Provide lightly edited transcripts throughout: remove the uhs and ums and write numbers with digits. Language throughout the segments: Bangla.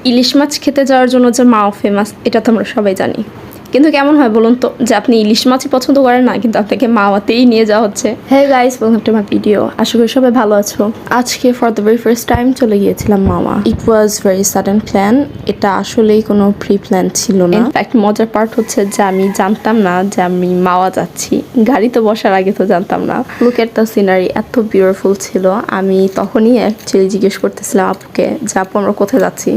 ইলিশ মাছ খেতে যাওয়ার জন্য যে মাও ফেমাস এটা তো আমরা সবাই জানি, কিন্তু কেমন হয় বলুন তো যে আপনি ইলিশ মাছই পছন্দ করেন না কিন্তু আপনাকে মাওয়াতেই নিয়ে যাওয়া হচ্ছে। হ্যাঁ guys, welcome to my video. আশা করি সবাই ভালো আছো। আজকে for the very first time চলে গিয়েছিলাম Mawa. It was very sudden plan. এটা আসলেই কোনো প্রি প্ল্যান ছিল না। ইনফ্যাক্ট মজার পার্ট হচ্ছে যে আমি জানতাম না যে আমি মাওয়া যাচ্ছি। গাড়িতে বসার আগে তো জানতাম না। লুক এট দ্য সিনারি, এত বিউটিফুল ছিল। আমি তখনই অ্যাকচুয়ালি জিজ্ঞেস করতেছিলাম আপুকে যে আপু আমরা কোথায় যাচ্ছি।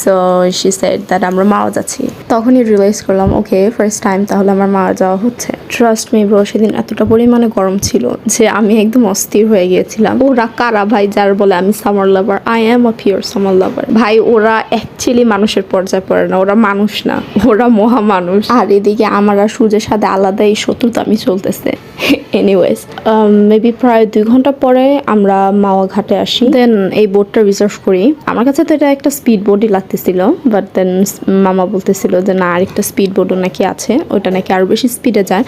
সো শি সেড দ্যাট আমরা মাওয়া যাচ্ছি। তখনই রিয়েলাইজ করলাম ওকে ফার্স্ট টাইম তাহলে আমার মাওয়া যাওয়া হচ্ছে। ট্রাস্ট মি ব্রো, সেদিন এতটা পরিমাণে গরম ছিল যে আমি একদম অস্থির হয়ে গিয়েছিলাম। ওরা কারা ভাই যার বলে আমি summer lover? I am a pure summer lover. ভাই ওরা অ্যাকচুয়ালি মানুষের পর্যায়ে পড়ে না, ওরা মানুষ না, ওরা মহামানুষ। আর এদিকে আমার আর সূর্যের সাথে আলাদা এই শত্রুতামি চলতেছে। এনিওয়েজ মেবি প্রায় 2 ঘন্টা পরে আমরা মাওয়া ঘাটে আসি। দেন এই বোটটা রিজার্ভ করি। আমার কাছে তো এটা একটা স্পিড বোটই লাগতেছিল, বাট দেন মামা বলতেছিল যে না আরেকটা স্পিড বোটও নাকি আছে, ওইটা নাকি আরও বেশি স্পিডে যায়।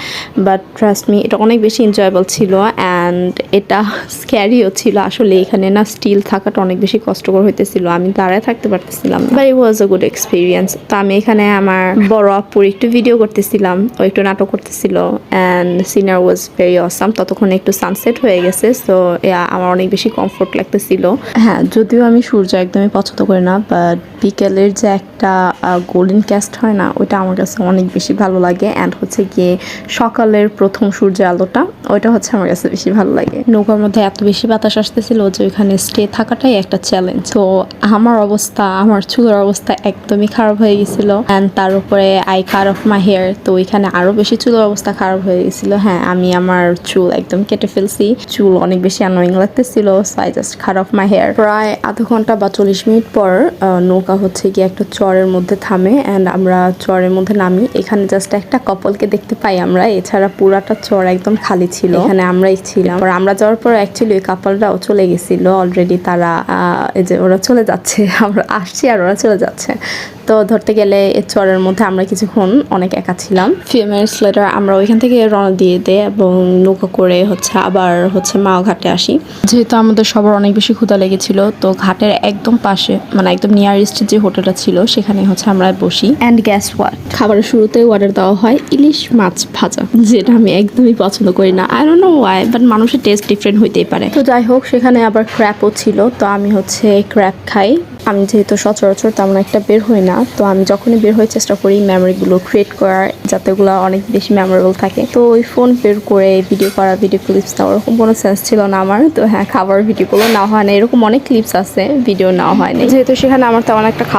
বাট ট্রাস্ট মি এটা অনেক বেশি এনজয়েবল ছিল অ্যান্ড এটা স্ক্যারিও ছিল। আসলে এখানে না স্টিল থাকাটা অনেক বেশি কষ্টকর হইতেছিল, আমি দাঁড়ায় থাকতে পারতেছিলাম না। But it was a good experience. তো আমি এখানে আমার বড় আপুর একটু ভিডিও করতেছিলাম, ও একটু নাটক করতেছিল and scenery was very awesome. ততক্ষণে একটু সানসেট হয়ে গেছে, সো আমার অনেক বেশি কমফোর্ট লাগতেছিল। হ্যাঁ, যদিও আমি সূর্য একদমই পছন্দ করি না, বাট বিকেলের যে একটা গোল্ডেন ক্যাস্ট হয় না, ওইটা আমার কাছে অনেক বেশি ভালো লাগে। অ্যান্ড হচ্ছে গিয়ে সকালের প্রথম সূর্যের আলোটা, ওইটা হচ্ছে আমার কাছে বেশি ভালো লাগে। নৌকার মধ্যে এত বেশি বাতাস আসতেছিল যে ওইখানে স্টে থাকাটাই একটা চ্যালেঞ্জ। তো আমার চুলের অবস্থা একদমই খারাপ হয়ে গেছিল অ্যান্ড তার উপরে I cut off my hair, তো ওইখানে আরো বেশি চুলের অবস্থা খারাপ হয়ে গেছিল। হ্যাঁ, আমি আমার চুল একদম কেটে ফেলছি, চুল অনেক বেশি অ্যানোয়িং লাগতেছিল, so I just cut off my hair. প্রায় আধা ঘন্টা বা 40 মিনিট পর নৌকা হচ্ছে গিয়ে একটা চরের মধ্যে থামে অ্যান্ড আমরা চরের মধ্যে নামি। এখানে জাস্ট একটা কপলকে দেখতে পাই আমরা, এছাড়া পুরাটা চর একদম খালি ছিল, এখানে আমরাই ছিলাম। আর আমরা যাওয়ার পর অ্যাকচুয়ালি ওই কাপলটাও চলে গেছিল অলরেডি, তারা এই যে ওরা চলে যাচ্ছে, আমরা আসছি আর ওরা চলে যাচ্ছে। তো ধরতে গেলে এই চরের মধ্যে আমরা কিছুক্ষণ অনেক একা ছিলাম। ফিউ মিনিটস লেটার আমরা ওইখান থেকে রওনা দিয়ে দেয় এবং নৌকা করে আবার মাওয়া ঘাটে আসি। যেহেতু আমাদের সবার অনেক বেশি ক্ষুধা লেগেছিল, তো ঘাটের একদম পাশে মানে একদম নিয়ারেস্ট যে হোটেলটা ছিল সেখানে আমরা বসি। অ্যান্ড গ্যাস হোয়াট, খাবারের শুরুতে অর্ডার দেওয়া হয় ইলিশ মাছ ভাজা, যেটা আমি একদমই পছন্দ করি না। I don't know Y, but মানুষের টেস্ট ডিফারেন্ট হইতেই পারে। তো যাই হোক, সেখানে আবার ক্র্যাপও ছিল, তো আমি ক্র্যাপ খাই। আমি যেহেতু সচরাচর তেমন একটা বের হই না, তো আমি যখনই বের হয়ে চেষ্টা করি মেমোরিগুলো ক্রিয়েট করার, যাতে ওগুলো অনেক বেশি মেমোরেবল থাকে। তো ওই ফোন বের করে ভিডিও ক্লিপস নেওয়ার ওরকম কোনো সেন্স ছিল না আমার। তো হ্যাঁ, খাবার ভিডিওগুলো নেওয়া হয় না, এরকম অনেক ক্লিপস আছে ভিডিও নেওয়া হয়নি, যেহেতু সেখানে আমার তেমন একটা খাওয়া